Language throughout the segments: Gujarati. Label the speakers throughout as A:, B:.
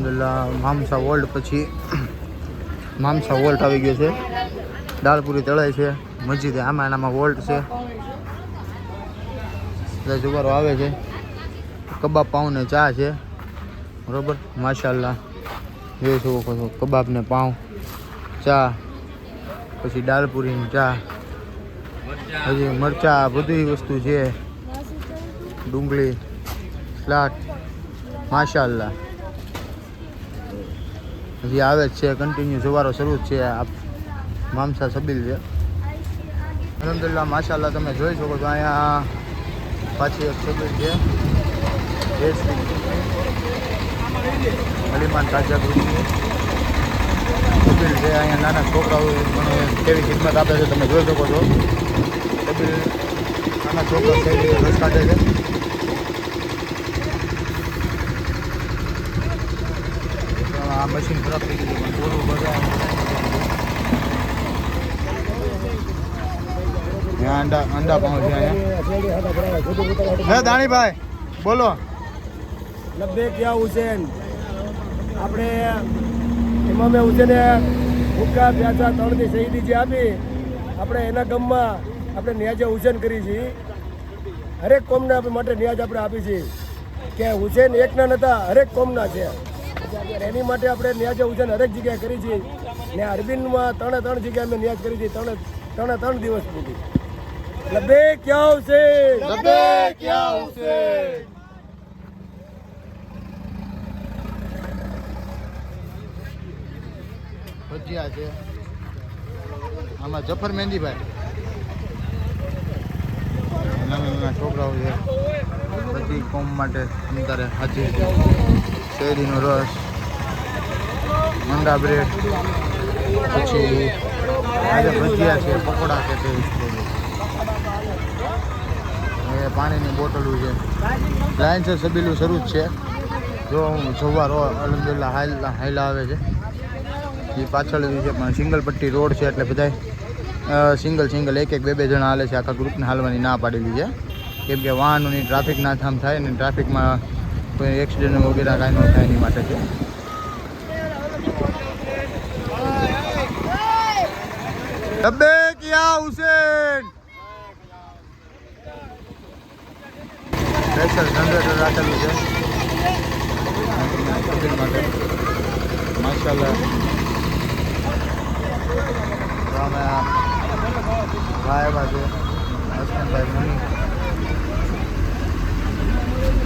A: અલ્હમ્દુલિલ્લાહ મામસા વોલ્ટ પછી મામસા વોલ્ટ આવી ગયો છે. દાળપુરી તળાય છે. મસ્જિદ આમાં એનામાં વોલ્ટ છે. જુવારો આવે છે. કબાબ પાઉં ને ચા છે. બરોબર માશાલ્લાહ જોઈ શકો છો. કબાબ ને પાઉં ચા પછી દાળપુરી ને ચા હજી મરચા બધી વસ્તુ છે. ડુંગળી સલાડ માશાલ્લાહ હજી આવે જ છે. કન્ટિન્યુ સવારો શરૂ જ છે. આ મામસા સબીલ છે. અલ્હમ્દુલિલ્લાહ માશાલ્લાહ તમે જોઈ શકો છો. અહીંયા પાછી એક સબીલ છે. હલીમાન તાજા ગ્રુપની સબીલ છે. અહીંયા નાના છોકરાઓ પણ કેવી ખિદમત આપે છે તમે જોઈ શકો છો. સબીલ નાના છોકરા કેવી રસ કાઢે છે. આ મશીન ખરાબ થઈ ગયું પણ થોડું બધા અંડા પાઉં છે અહીંયા. હે દાણીભાઈ બોલો.
B: લબ્બેક યા હુસેન. આપણે ઇમામે હુસેને હુક્કા પ્યાસા ત્રણની શહીદી જે આપી આપણે એના ગમમાં આપણે ન્યાજે હુસેન કરી છીએ. હરેક કોમના માટે ન્યાજ આપણે આપી છીએ કે હુસેન એકના નહોતા હરેક કોમના છે. એની માટે આપણે ન્યાજે હુસેન હરેક જગ્યાએ કરી છીએ ને અરબીનમાં 3 જગ્યાએ અમે ન્યાજ કરી છીએ. 3 દિવસ સુધી. લબ્બેક યા હુસેન.
A: લબ્બેક યા હુસેન. ભજીયા છે. આમાં જફર મહેંદીભાઈ નાના નાના છોકરાઓ છે. બધી કોમ માટે અંતરે હાજર છે. શેરડીનો રસ મંડા બ્રેડ પછી આજે ભજીયા છે પકોડા છે તે એ પાણીની બોટલો છે. લાઈન છે સબીલું શરૂ જ છે. જો હું સવારો અલ્હમ્દુલિલ્લાહ હાઈલા આવે છે. એ પાછળ છે પણ સિંગલ પટ્ટી રોડ છે એટલે બધા સિંગલ એક બે જણા હાલે છે. આખા ગ્રુપને હાલવાની ના પાડેલી છે કેમ કે વાહનોની ટ્રાફિક ના થામ થાય ને ટ્રાફિકમાં કોઈ એક્સિડન્ટ વગેરે કાંઈ ન થાય એની માટે છે. લબ્બેક યા હુસેન. સ્પેશિયલ જનરેટર રાખેલું છે માટે માશાલ્લાહ. અમે ભાઈ બાજુ હસનભાઈ મની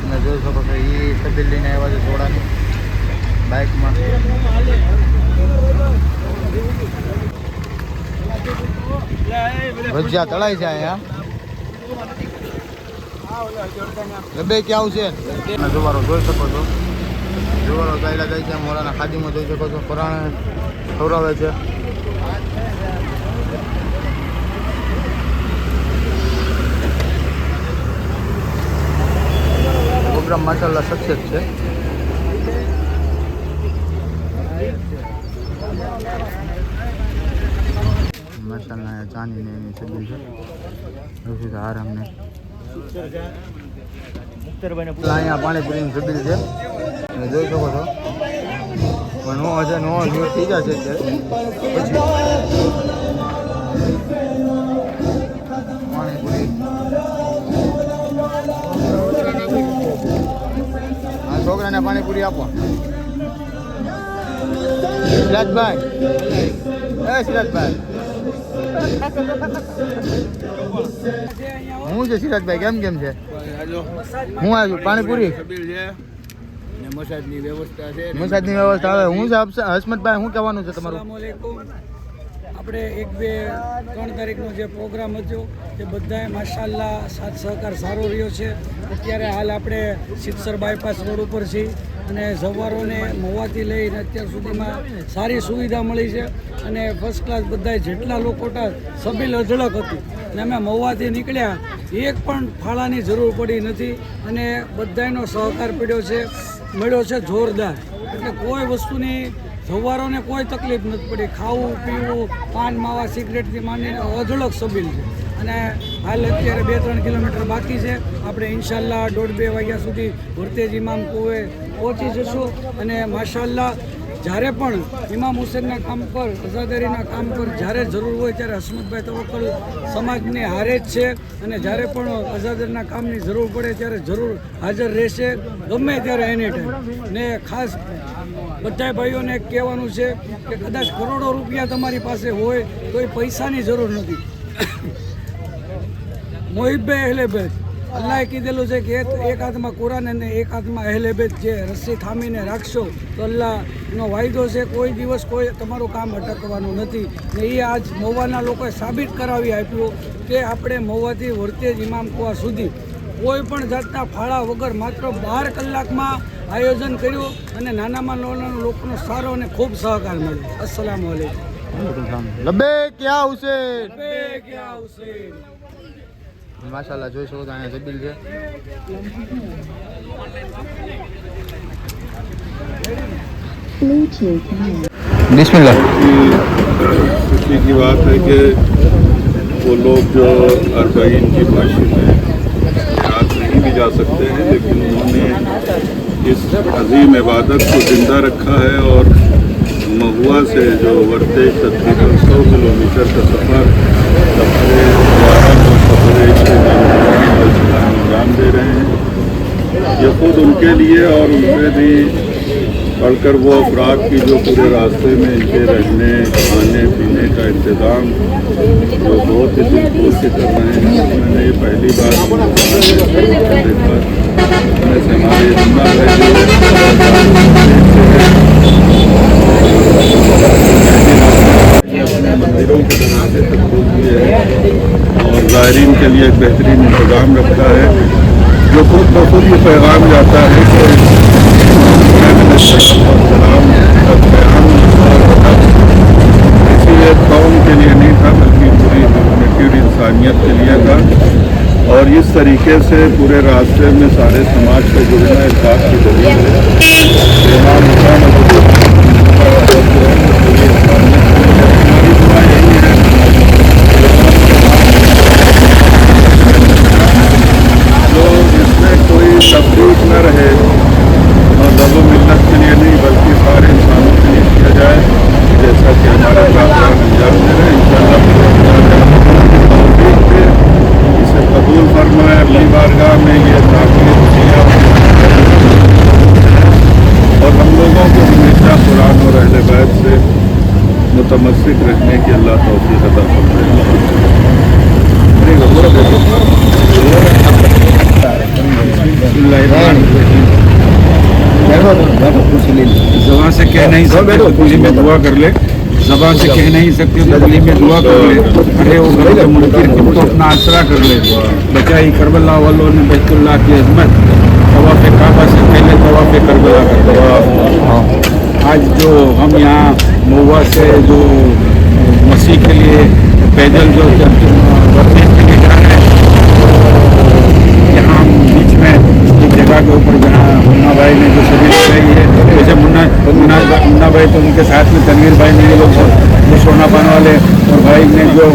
A: તમે જોઈ શકો છો. એ સબીલ લઈને આવ્યા છે થોડાની બાઇકમાં. ભજીયા તળાય છે અહીંયા. લબ્બેક યા હુસેન. તમે જુવારો જોઈ શકો છો. જુવારો ચાલ્યા જાય છે. મોરાના ખાદીમાં જોઈ શકો છો. પરાણે ખવડાવે છે. પ્રોગ્રામ માશાલ્લાહ સક્સેસ છે. માશાલ્લાહ ચાની ને એની સબીલ છે. આરામને અહીંયા પાણીપુરીની સબીલ છે તમે જોઈ શકો છો. પણ નો હશે નો ન્યૂઝ થઈ જશે પછી પાણીપુરી આ છોકરાને પાણીપુરી આપો. સિરાજભાઈ સિરાજભાઈ હું છે સિરાજભાઈ કેમ છે? હું આવ્યું પાણીપુરી મસાજની વ્યવસ્થા છે. મસાજની વ્યવસ્થા આવે. હું છે હસમતભાઈ શું કહેવાનું છે તમારું?
B: આપણે 1, 2, 3 તારીખનો જે પ્રોગ્રામ હતો તે બધાએ માશાલ્લાહ સાથ સહકાર સારો રહ્યો છે. અત્યારે હાલ આપણે સિત્સર બાયપાસ રોડ ઉપર છીએ અને સવારોને મહુવાથી લઈને અત્યાર સુધીમાં સારી સુવિધા મળી છે અને ફર્સ્ટ ક્લાસ બધાએ જેટલા લોકો હતા સબીલ અઢળક હતી અને અમે મહુવાથી નીકળ્યા એક પણ ફાળાની જરૂર પડી નથી અને બધાનો સહકાર મળ્યો છે જોરદાર. એટલે કોઈ વસ્તુની સવારોને કોઈ તકલીફ નથી પડી. ખાવું પીવું પાન માવા સિગરેટથી માંડીને અઢળક સબીલ છે અને હાલ અત્યારે 2-3 કિલોમીટર બાકી છે. આપણે ઇન્શાલ્લાહ 1:30-2 વાગ્યા સુધી વર્તેજ ઇમામ કુએ પહોંચી જશું. અને માશાઅલ્લાહ જ્યારે પણ ઇમામ હુસેનના કામ પર, અઝાદરીના કામ પર જ્યારે જરૂર હોય ત્યારે હસમતભાઈ તવક્કલ સમાજને હારે જ છે. અને જ્યારે પણ અઝાદરીના કામની જરૂર પડે ત્યારે જરૂર હાજર રહેશે, ગમે ત્યારે એની ટાઈમ. ને ખાસ બધા ભાઈઓને કહેવાનું છે કે કદાચ કરોડો રૂપિયા તમારી પાસે હોય તો એ પૈસાની જરૂર નથી. મોહિબભાઈ અહેલે બેત, અલ્લાહે કીધેલું છે કે એક હાથમાં કુરાન અને એક હાથમાં અહેલે બેત, જે રસ્સી થામીને રાખશો તો અલ્લાહનો વાયદો છે, કોઈ દિવસ કોઈ તમારું કામ અટકવાનું નથી. ને એ આજ મહુવાના લોકોએ સાબિત કરાવી આપ્યું કે આપણે મહુવાથી વર્તેજ ઇમામ કુવા સુધી કોઈ પણ જાતના ફાળા વગર માત્ર 12 કલાકમાં આયોજન કર્યું અને નાનામાં નાના લોકોનો સારો અને ખૂબ સહકાર મળ્યો. અસ્સલામુ અલૈકુમ.
A: લબ્બેક યા હુસેન.
B: લબ્બેક યા હુસેન.
A: માશાલ્લાહ જોઈ શકો તો અહીંયા સબીલ છે. बिस्मिल्लाह.
C: खुशी की बात है कि वो लोग जो अरबईन की माशी में रात नहीं भी जा सकते हैं, लेकिन उन्होंने इस अजीम इबादत को ज़िंदा रखा है और महुआ से जो वर्तेज तकरीबन 100 किलोमीटर का सफ़र सफ़रे मुबारक और सफ़रे अंजाम दे रहे हैं. ये खुद उनके लिए और उनसे भी पढ़कर वो अफराद की जो पूरे रास्ते में इनके रहने खाने पीने का इंतज़ाम जो बहुत ही दिल खोल के कर रहे हैं. मैंने ये पहली बार देखा. जैसे हमारे जिंदा है मंदिरों के तरह से तकरूब किए हैं और ज़ायरीन के लिए एक बेहतरीन इंतज़ाम रखा है, जो खुद बखुद ये पैगाम जाता है कि किसी एक कौम के लिए नहीं था, बल्कि पूरी ह्यूमैनिटी और इंसानियत के लिए था. और इस तरीके से पूरे रास्ते में सारे समाज का जुड़ना इस बात की दलील है. इमाम हुसैन हमारी दुआ यही है जो जिसमें कोई तफरीक न रहे, मज़हब मिल्लत के लिए नहीं बल्कि सारे इंसानों के लिए किया जाए, जैसा कि हमारे प्रोग्राम अंजाम दे रहे हैं. इंशाअल्लाह इसे कबूल फरमाए अपनी बारगाह में. ये ताक़ीद किया और हम लोगों को हमेशा कुरान और अहले बैत से मुतमस्सिक रहने की अल्लाह तौफीक अता फरमाए. ज़बान से कह नहीं सकते तो दिल में दुआ कर ले. ज़बान से कह नहीं सकते तो दिल में दुआ कर ले. अरे वो गलत मुनकिर को तो अपना आसरा कर ले. बचाई करबला वालों ने बैतुल्लाह की अजमत. तवाफ़ काबा से पहले तवाफ़ करबला कर दो. आज जो हम यहाँ महुआ से जो मसीह के लिए पैदल जो वर्तेज के लिए जा रहे हैं, यहाँ बीच में एक जगह के ऊपर जहाँ मुन्ना भाई ने जो सभी लगाई है, जैसे मुन्ना भाई तो उनके साथ में तनवीर भाई ने ये लोग जो सोना पान वाले और भाई ने जो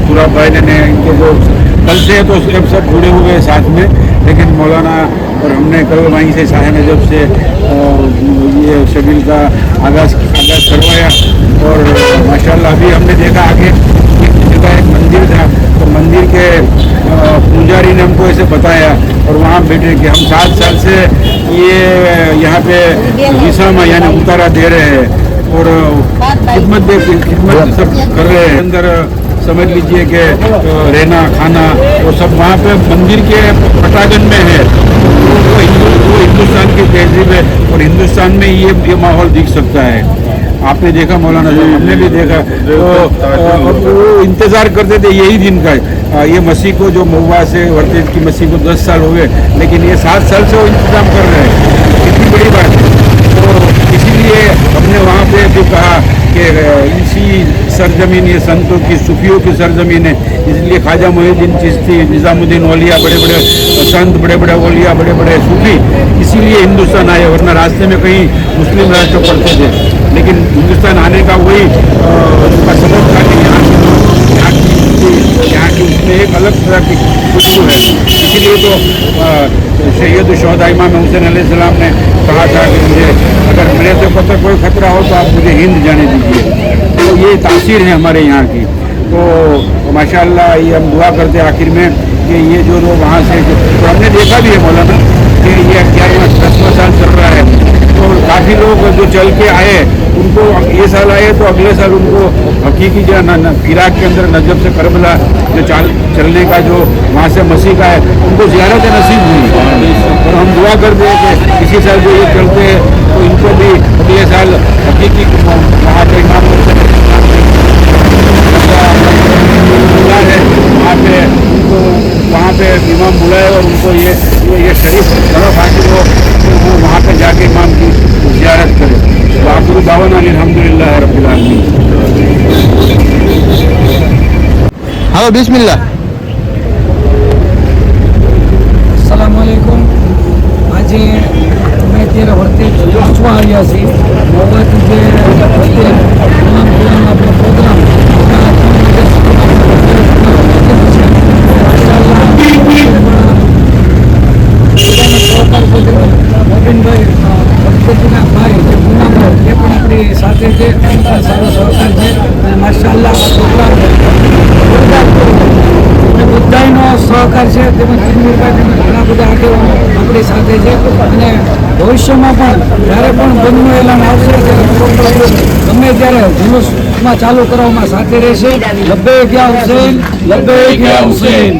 C: पूरा भाई ने इनके जो कल से तो सब जुड़े हुए साथ में. लेकिन मौलाना और हमने कल वहीं से साहब जब से ये शबील का आगाज़ करवाया और माशाल्लाह अभी हमने देखा आगे एक जगह एक मंदिर था, तो मंदिर के पुजारी ने हमको ऐसे बताया और वहाँ बैठे कि हम 7 साल से ये यहाँ पे विसामा यानी उतारा दे रहे हैं और खिदमत सब कर रहे हैं. अंदर समझ लीजिए कि रहना खाना वो सब वहाँ पे मंदिर के पटागन में है. वो हिंदुस्तान की तहजीब है और हिंदुस्तान में ये माहौल दिख सकता है. आपने देखा मौलाना साहब, हमने भी देखा. तो वो इंतज़ार करते थे यही दिन का. ये मसीह को जो महुआ से वर्तेज की मसीह को 10 साल हो गए, लेकिन ये 7 साल से वो इंतज़ाम कर रहे हैं. कितनी बड़ी बात है. तो इसीलिए हमने वहाँ पे भी कहा कि इसी सरजमीन ये संतों की सूफियों की सरजमीन है, इसलिए ख्वाजा मोहिउद्दीन चिश्ती, निज़ामुद्दीन औलिया, बड़े बड़े संत, बड़े बड़े औलिया, बड़े बड़े सूफी इसीलिए हिंदुस्तान आए. वरना रास्ते में कहीं मुस्लिम राष्ट्र पड़ते थे, लेकिन हिंदुस्तान आने का वही उसका सबब था कि यहाँ की की यहाँ की उसमें एक अलग तरह की खुशबू है। इसीलिए तो सैयद शोहदा इमाम हुसैन अलैहिस्सलाम ने कहा था कि मुझे अगर मेरे से कोई खतरा हो तो आप मुझे हिंद जाने दीजिए। तो ये तासीर है हमारे यहाँ की। तो माशाअल्लाह ये हम दुआ करते हैं आखिर में कि ये जो लोग वहाँ से तो हमने देखा भी है मौलाना कि ये 11वां 10वां साल चल रहा है। तो काफ़ी लोग जो चल के आए उनको ये साल आए तो अगले साल उनको हकीकी जो इराक के अंदर नजब से करबला जो चलने का जो वहाँ से मसीह का है उनको ज़ियारत नसीब हुई। और हम दुआ करते हैं कि इसी साल जो ये चलते हैं तो इनको भी अगले साल हकीकी वहाँ पे इमाम है वहाँ पे इमाम बुलाए और उनको ये शरीफ शरफ हासिल हो तो वो वहाँ पे जाके इमाम की ज़ियारत करें। तो आखिर दावना अल्हम्दुलिल्लाह रब्बिल आलमीन।
A: હાલો બિસ્મિલ્લાહ.
B: અસલામ વાલેકુમ. આજે અમે અત્યારે વર્તે પહોંચવા આવ્યા છીએ મોબાઈલ જે વર્તે તમામ આપણો પ્રોગ્રામ મોબીનભાઈ ભક્તિના ભાઈ જે ગુનાભાઈ એ પણ આપણી સાથે છે, સારો સહકાર છે અને માશાઅલ્લાહ પ્રોગ્રામ બધાનો સહકાર છે. તેમજ તનવીરભાઈ તેમજ ઘણા બધા આગેવાનો આપણી સાથે છે અને ભવિષ્યમાં પણ જ્યારે પણ બંધનું એલાન આવશે ત્યારે પ્રોગ્રામ ગમે ત્યારે જુલુસમાં ચાલુ કરવામાં સાથે રહેશે. લબ્બૈક યા હુસૈન, લબ્બૈક યા હુસૈન.